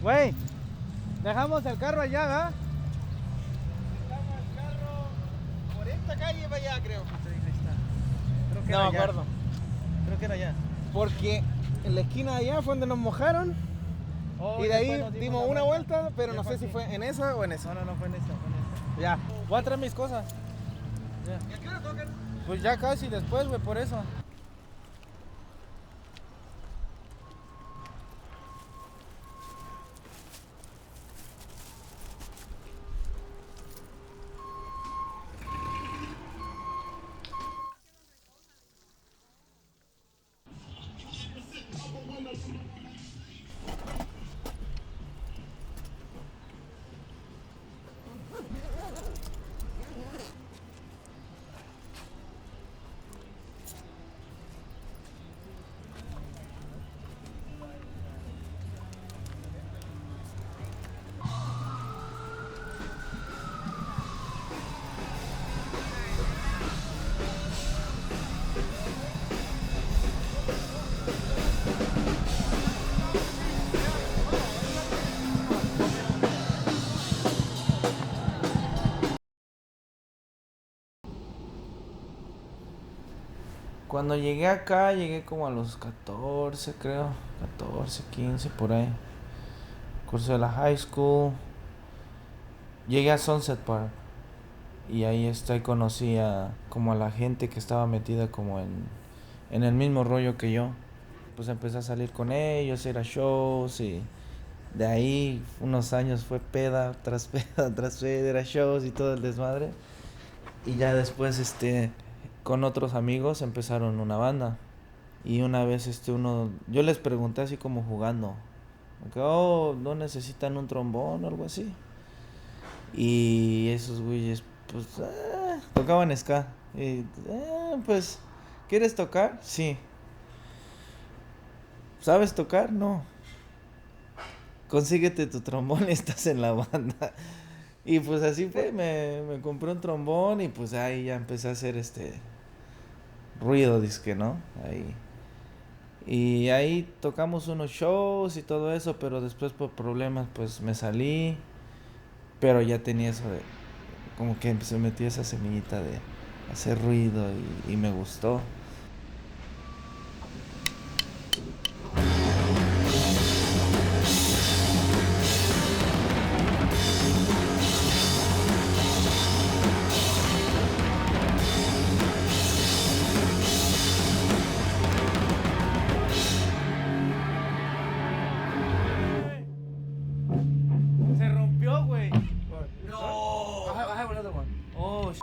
Güey, dejamos el carro allá, ¿verdad? Dejamos el carro por esta calle para allá, creo. Creo que No era me allá. acuerdo. Creo que era allá. Porque en la esquina de allá fue donde nos mojaron. Oh, Y de ahí después nos dimos la una vuelta, pero Ya no fue sé si aquí. fue en esa o en esa. No, fue en esta, Ya. Voy a traer mis cosas. Ya. ¿Y a qué hora tocan? Pues ya casi después, güey, por eso. Cuando llegué acá, llegué como a los 14, creo. 14, 15, por ahí. Curso de la high school. Llegué a Sunset Park. Y ahí conocí como a la gente que estaba metida como en el mismo rollo que yo. Pues empecé a salir con ellos, ir a shows y de ahí unos años fue peda tras peda tras peda, era shows y todo el desmadre. Y ya después con otros amigos empezaron una banda. Y una vez yo les pregunté así como jugando, que no necesitan un trombón o algo así. Y esos güeyes pues tocaban ska. Y pues ¿quieres tocar? Sí. ¿Sabes tocar? No. Consíguete tu trombón y estás en la banda. Y pues así fue, me compré un trombón y pues ahí ya empecé a hacer ruido, disque, ¿no? Ahí. Y ahí tocamos unos shows y todo eso, pero después por problemas pues me salí. Pero ya tenía eso de, como que se metió esa semillita de hacer ruido y me gustó. Se rompió, güey. No. I have another one. Oh,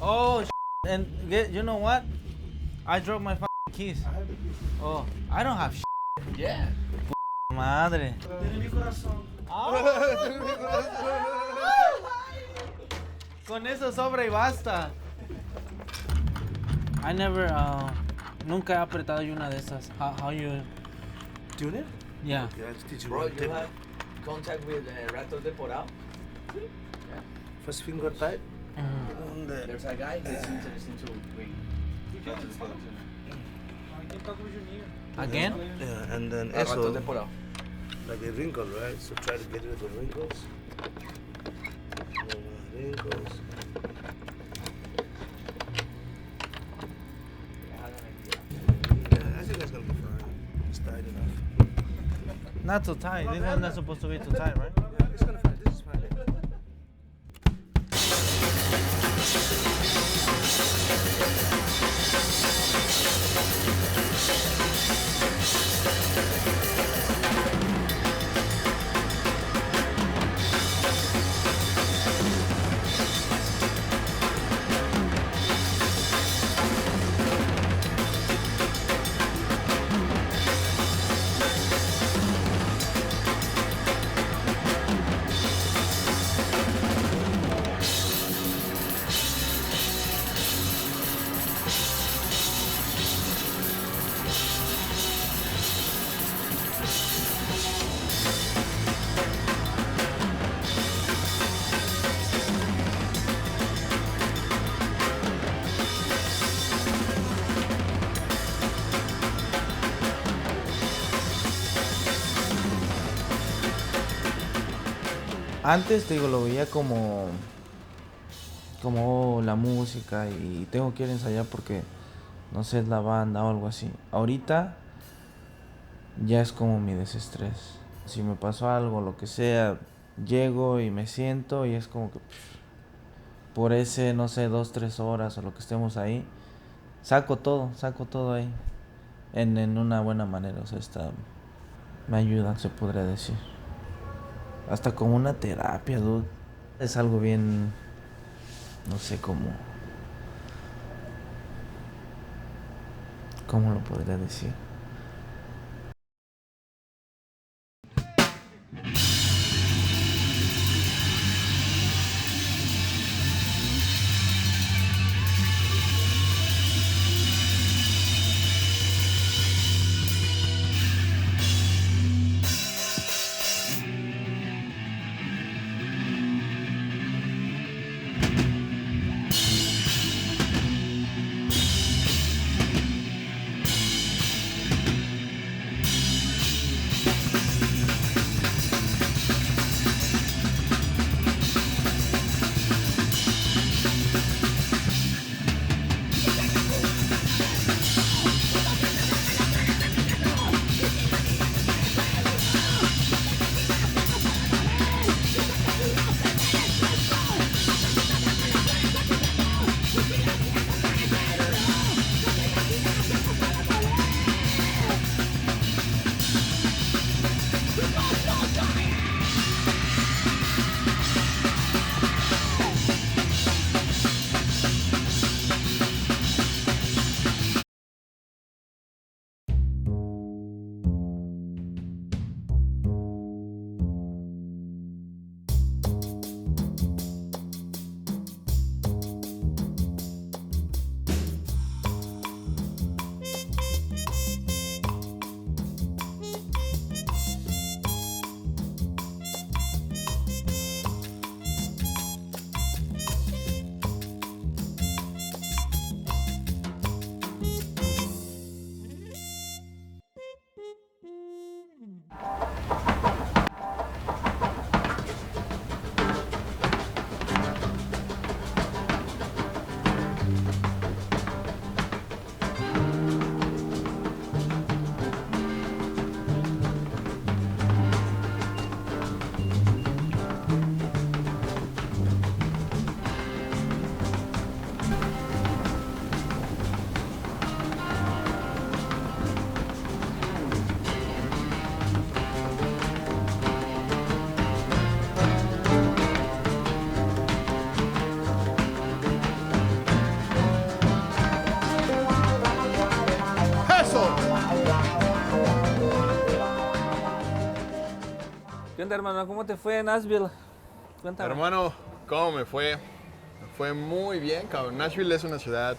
oh, and you know what? I dropped my keys. I have the keys. Oh, I don't have Yeah. madre. Tiene mi corazón. Con eso sobra y basta. I never, nunca he apretado yo una de esas. How you? Tune it? Yeah. Yeah, I'll teach you Bro, one you tip. have contact with Raptor Temporal? First finger tight. Mm. And then There's a guy that's interested to bring Raptor Temporal. Again? yeah, and then Raptor eso, Temporal. like a wrinkle, right? So try to get rid of the wrinkles. Wrinkles. Yeah, I think that's gonna be fine. It's tight enough. Not too tight. This one's not supposed to be too tight, right? Yeah, it's gonna fit. This is fine. Antes, te digo, lo veía como la música y tengo que ir a ensayar porque, no sé, es la banda o algo así. Ahorita ya es como mi desestrés. Si me pasó algo, lo que sea, llego y me siento y es como que por ese, no sé, 2, 3 horas o lo que estemos ahí, saco todo ahí en una buena manera. O sea, me ayuda, se podría decir. Hasta como una terapia, dude. Es algo bien, no sé cómo lo podría decir. ¿Qué onda, hermano? ¿Cómo te fue en Nashville? Cuéntame. Hermano, ¿cómo me fue? Me fue muy bien, cabrón. Nashville es una ciudad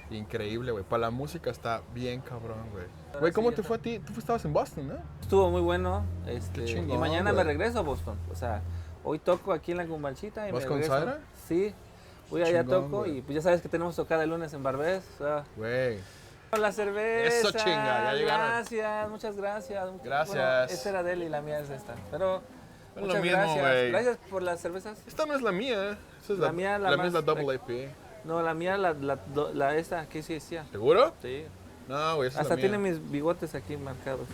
increíble, güey. Para la música está bien cabrón, güey. Güey, ¿cómo te fue a ti? Tú estabas en Boston, ¿no? Estuvo muy bueno. Qué chingón, y mañana güey. me regreso a Boston. O sea, hoy toco aquí en la Cumbalchita y ¿Vas me con regreso. Zaira? Sí. Voy allá, Chingón, toco güey. y pues ya sabes que tenemos tocada el lunes en Barbés. Güey. La cerveza. Eso, chinga, ya llegaron. Gracias, muchas gracias. Gracias. Bueno, esta era de él y la mía es esta. Pero Es muchas lo mismo, gracias. güey. Gracias por las cervezas. Esta no es la mía. Esa es La mía, la mía es la más- Double AP. No, la mía, la esta, ¿qué sí decía? ¿Seguro? Sí. No, güey, esa Hasta es la mía. tiene mis bigotes aquí marcados.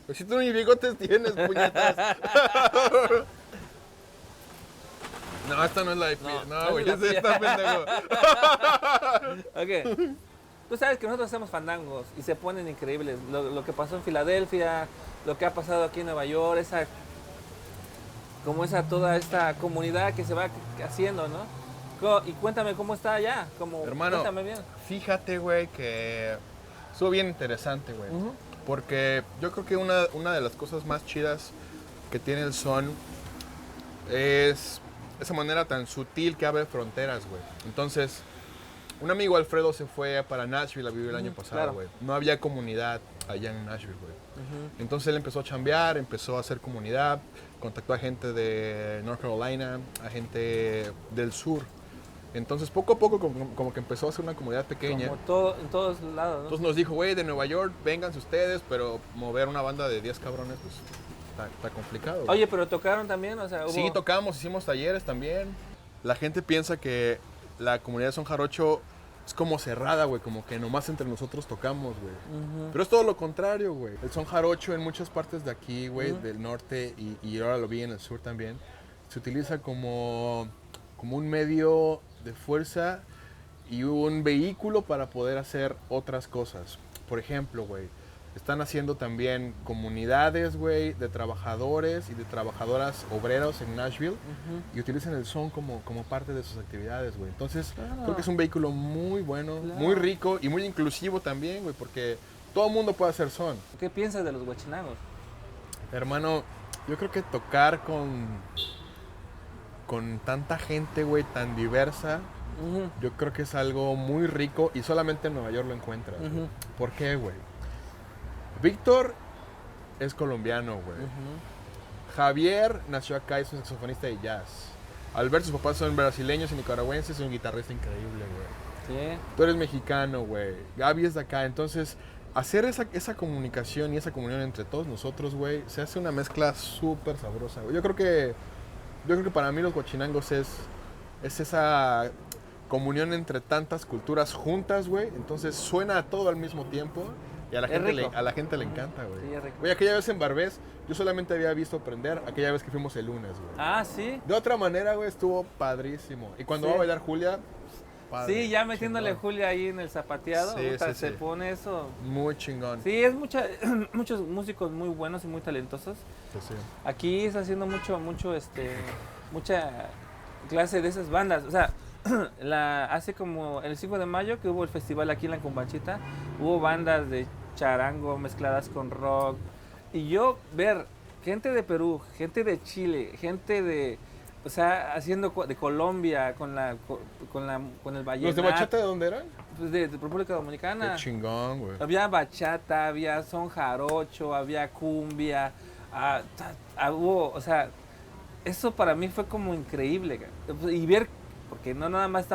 Pues si tú ni bigotes tienes, puñetas. No, esta no es la IP. No, No, güey, no es la esa está pendejo. Ok. Tú sabes que nosotros hacemos fandangos y se ponen increíbles. Lo que pasó en Filadelfia, lo que ha pasado aquí en Nueva York, toda esta comunidad que se va haciendo, ¿no? Y cuéntame cómo está allá. Hermano, Cuéntame bien. fíjate, güey, que estuvo bien interesante, güey. Porque yo creo que una de las cosas más chidas que tiene el son es esa manera tan sutil que abre fronteras, güey. Entonces, un amigo Alfredo se fue para Nashville a vivir el año pasado, claro. güey. No había comunidad allá en Nashville, güey. Entonces él empezó a chambear, empezó a hacer comunidad, contactó a gente de North Carolina, a gente del sur. Entonces poco a poco como que empezó a hacer una comunidad pequeña. Como en todos lados, ¿no? Entonces nos dijo, güey, de Nueva York, vénganse ustedes, pero mover una banda de 10 cabrones, pues está complicado. Oye, pero tocaron también, o sea, hubo... Sí, tocamos, hicimos talleres también. La gente piensa que la comunidad de son jarocho es como cerrada, güey, como que nomás entre nosotros tocamos, güey. Pero es todo lo contrario, güey. El son jarocho en muchas partes de aquí, güey, del norte, y ahora lo vi en el sur también, se utiliza como un medio de fuerza y un vehículo para poder hacer otras cosas. Por ejemplo, güey, están haciendo también comunidades, güey, de trabajadores y de trabajadoras obreros en Nashville y utilizan el son como parte de sus actividades, güey. Entonces, creo que es un vehículo muy bueno, muy rico y muy inclusivo también, güey, porque todo el mundo puede hacer son. ¿Qué piensas de los huachinangos? Hermano, yo creo que tocar con tanta gente, güey, tan diversa, yo creo que es algo muy rico y solamente en Nueva York lo encuentras. Güey. ¿Por qué, güey? Víctor es colombiano, güey. Javier nació acá, es un saxofonista de jazz. Alberto, sus papás son brasileños y nicaragüenses, es un guitarrista increíble, güey. Sí. Tú eres mexicano, güey. Gaby es de acá, entonces hacer esa comunicación y esa comunión entre todos nosotros, güey, se hace una mezcla súper sabrosa, güey. Yo creo que para mí los huachinangos es esa comunión entre tantas culturas juntas, güey. Entonces suena a todo al mismo tiempo y a la gente le encanta, güey. Sí, es rico. Güey, aquella vez en Barbés, yo solamente había visto aprender aquella vez que fuimos el lunes, güey. Ah, sí. De otra manera, güey, estuvo padrísimo. Y cuando Sí. va a bailar Julia, padre, Sí, ya metiéndole chingón. Julia ahí en el zapateado, Sí, puta, sí, se sí. pone eso. Muy chingón. Sí, es muchos músicos muy buenos y muy talentosos. Sí, sí. Aquí está haciendo mucha clase de esas bandas. O sea, hace como el 5 de mayo que hubo el festival aquí en la Combanchita, hubo bandas de charango mezcladas con rock. Y yo ver gente de Perú, gente de Chile, gente de... O sea, haciendo de Colombia con el vallenato. ¿Los de bachata de dónde eran? Pues de República Dominicana. Qué chingón, güey. Había bachata, había son jarocho, había cumbia, hubo, o sea, eso para mí fue como increíble. Y ver, porque no nada más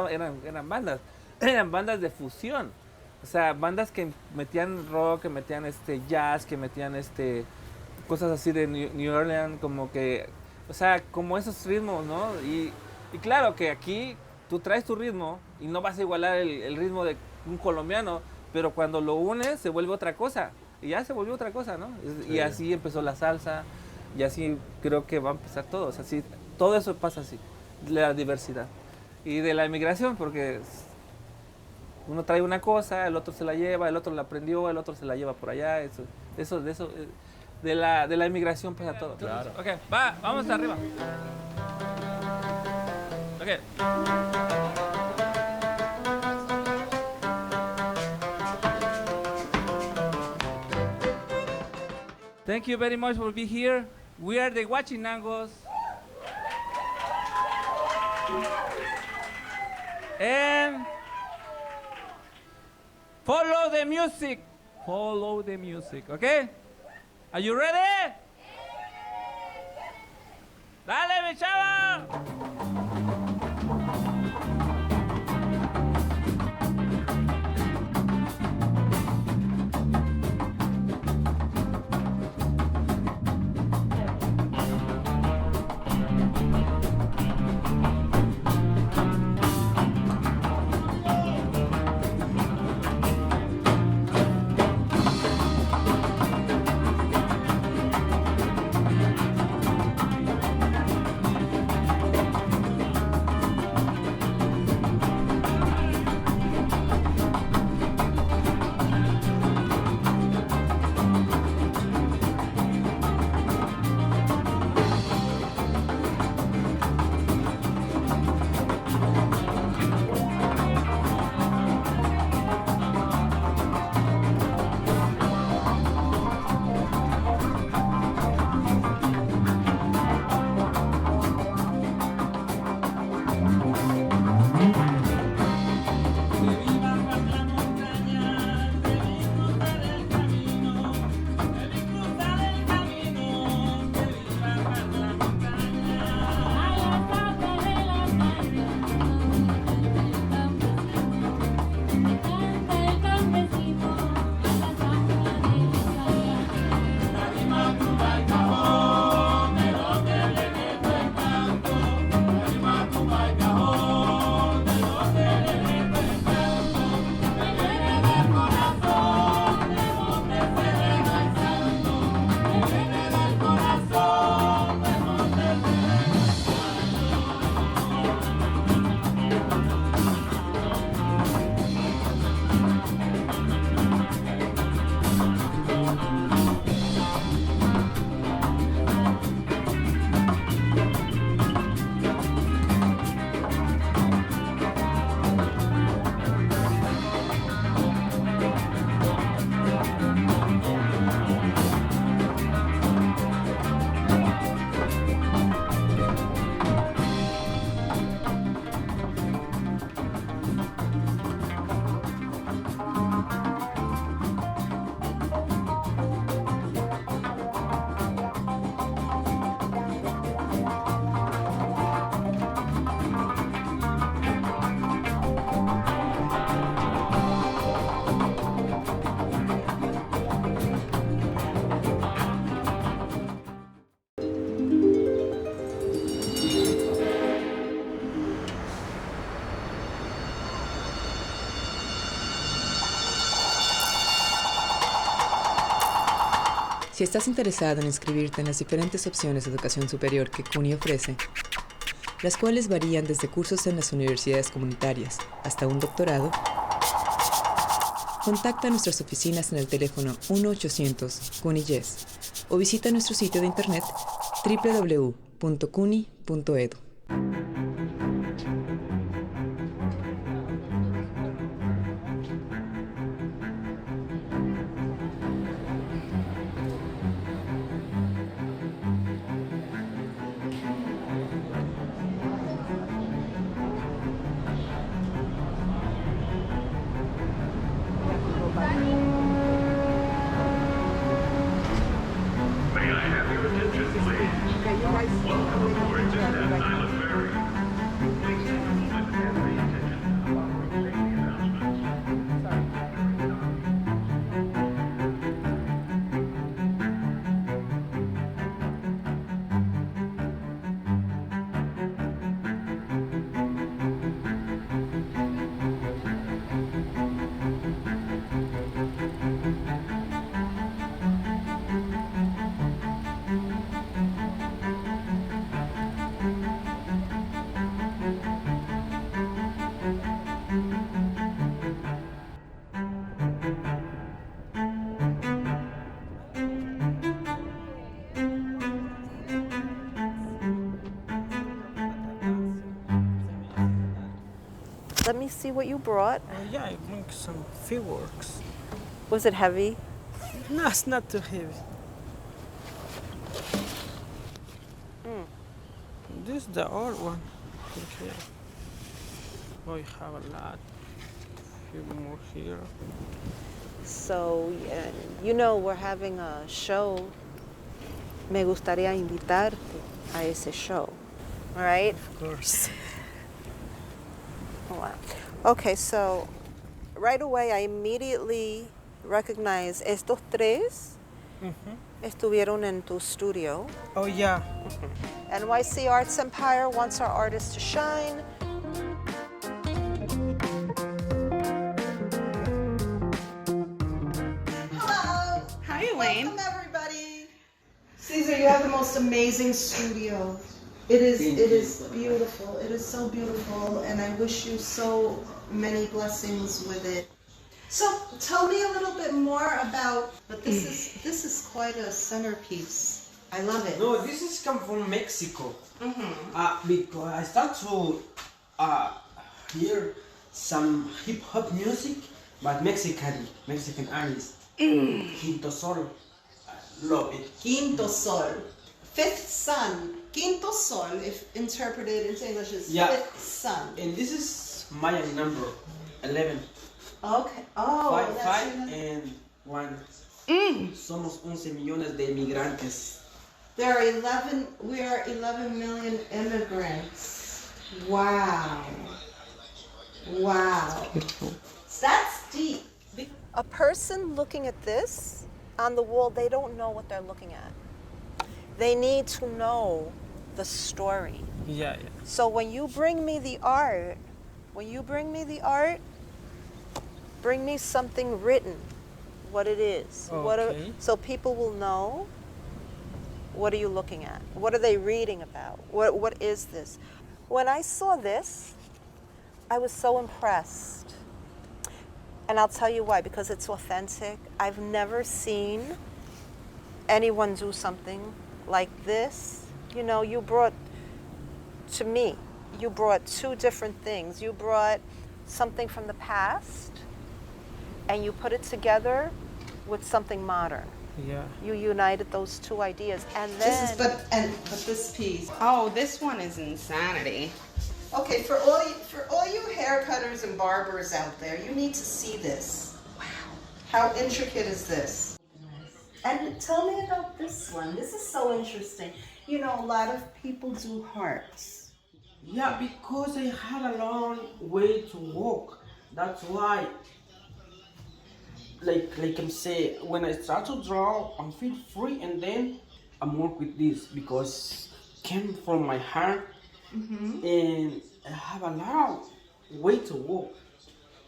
eran bandas de fusión. O sea, bandas que metían rock, que metían jazz, que metían cosas así de New Orleans, como que, o sea, como esos ritmos, ¿no? Y claro que aquí tú traes tu ritmo y no vas a igualar el ritmo de un colombiano, pero cuando lo unes se vuelve otra cosa. Y ya se volvió otra cosa, ¿no? Sí. Y así empezó la salsa, y así creo que va a empezar todo. O sea, sí, todo eso pasa así, la diversidad. Y de la inmigración, porque uno trae una cosa, el otro se la lleva, el otro la aprendió, el otro se la lleva por allá. De la inmigración pasa todo. Claro. Ok, vamos hasta arriba. Ok. Thank you very much for being here. We are the Huachinangos. And follow the music. Follow the music, okay? Are you ready? Dale, mi chava. Si estás interesado en inscribirte en las diferentes opciones de educación superior que CUNY ofrece, las cuales varían desde cursos en las universidades comunitarias hasta un doctorado, contacta a nuestras oficinas en el teléfono 1-800-CUNY-YES o visita nuestro sitio de internet www.cuny.edu. Let me see what you brought. Yeah, I bring some fireworks. Was it heavy? No, it's not too heavy. This is the old one. Okay. Oh, you have a lot. Few more here. So, you know, we're having a show. Me gustaría invitarte a ese show. All right? Of course. Wow. Okay, so right away I immediately recognize estos tres estuvieron en tu studio. Oh, yeah. NYC Arts Empire wants our artists to shine. Hello. Hi, Elaine. Welcome, everybody. Caesar, you have the most amazing studio. It is beautiful. It is so beautiful, and I wish you so many blessings with it. So, tell me a little bit more about. But this is quite a centerpiece. I love it. No, this is come from Mexico. Because I start to hear some hip hop music, but Mexican artists. Quinto Sol, love it. Quinto Sol, fifth sun. Quinto Sol, if interpreted into English, is fifth sun. And this is Mayan number 11. Okay. Oh, Five that's and 1. Somos 11 millones de inmigrantes. There are 11. We are 11 million immigrants. Wow. Wow. That's deep. A person looking at this on the wall, they don't know what they're looking at. They need to know the story. Yeah. So when you bring me the art, bring me something written, what it is. Okay. So people will know, what are you looking at? What are they reading about? What is this? When I saw this, I was so impressed. And I'll tell you why, because it's authentic. I've never seen anyone do something like this. You know, you brought two different things. You brought something from the past and you put it together with something modern. Yeah. You united those two ideas. And then But this piece. Oh, this one is insanity. Okay, for all you hair cutters and barbers out there, you need to see this. Wow. How intricate is this? And tell me about this one. This is so interesting. You know, a lot of people do hearts. Yeah, because I had a long way to walk. That's why, like I'm say, when I start to draw, I feel free, and then I work with this because it came from my heart, and I have a long way to walk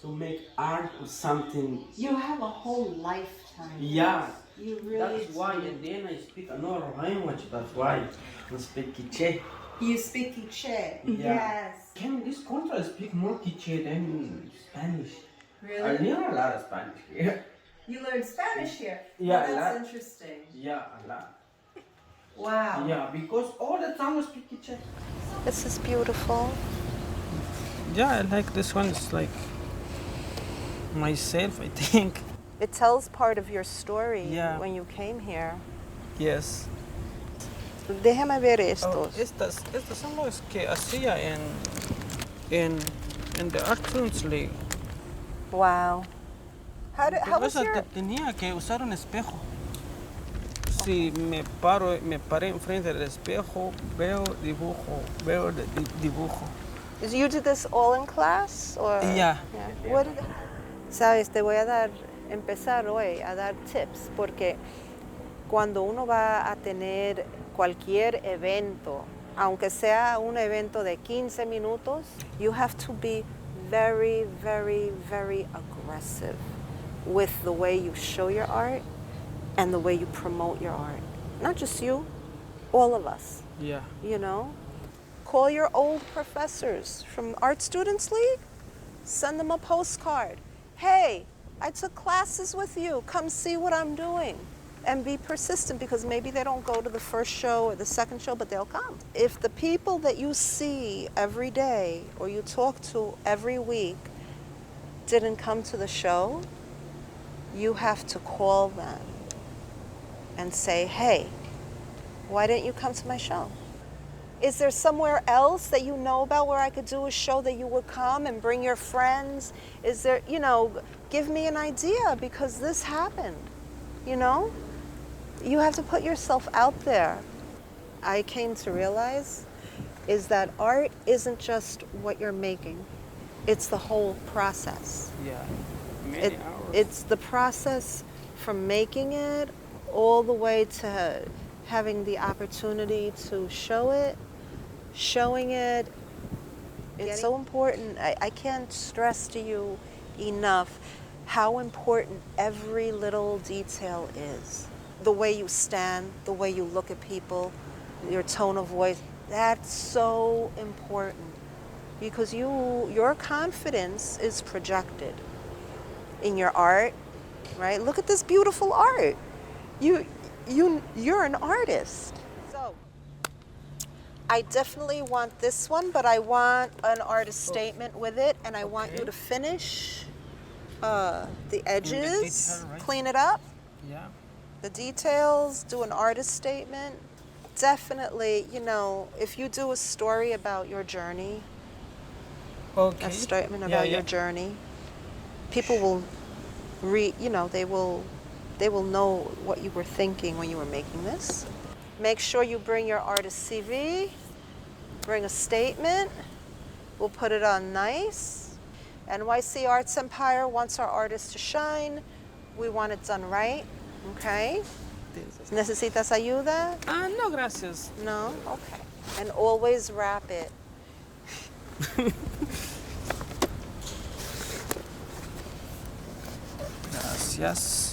to make art or something. You have a whole life time. Yeah. You really That's why, do. and then I speak another language. That's why I speak Quiche. You speak Quiche. Yeah. Yes. Can this country speak more Quiche than Spanish? I Really? learn a lot of Spanish here. You learned Spanish here. Yeah, Well, a that's lot. interesting. Yeah, a lot. Wow. Yeah, because all the time I speak Quiche. This is beautiful. Yeah, I like this one. It's like myself, I think. It tells part of your story Yeah. when you came here. Yes. Déjame ver Oh, estos. estas son las que hacía en the Arts League. Wow. How was Esa your... tenía que usar un espejo. Si me paré enfrente del espejo, veo dibujo, dibujo. You did this all in class? Or? Yeah. What did- Sabes, te voy a empezar hoy a dar tips, porque cuando uno va a tener cualquier evento, aunque sea un evento de 15 minutos, you have to be very, very, very aggressive with the way you show your art and the way you promote your art. Not just you, all of us, Yeah. you know? Call your old professors from Art Students League, send them a postcard. Hey, I took classes with you, come see what I'm doing. And be persistent, because maybe they don't go to the first show or the second show, but they'll come. If the people that you see every day or you talk to every week didn't come to the show, you have to call them and say, hey, why didn't you come to my show? Is there somewhere else that you know about where I could do a show that you would come and bring your friends? Is there, give me an idea, because this happened, You have to put yourself out there. I came to realize is that art isn't just what you're making. It's the whole process. Yeah. Many hours. It's the process from making it all the way to having the opportunity to show it, showing it. It's so important. I can't stress to you enough how important every little detail is. The way you stand, the way you look at people, your tone of voice, that's so important, because your confidence is projected in your art, right? Look at this beautiful art. You're an artist. So I definitely want this one, but I want an artist statement with it, and I want you to finish the edges, detail, right? clean it up, Yeah. the details, do an artist statement. Definitely, if you do a story about your journey, Okay. a statement Yeah, about yeah. your journey, people will read, they will know what you were thinking when you were making this. Make sure you bring your artist CV, bring a statement. We'll put it on nice. NYC Arts Empire wants our artists to shine. We want it done right, okay? ¿Necesitas ayuda? No, gracias. No? Okay. And always wrap it. Gracias.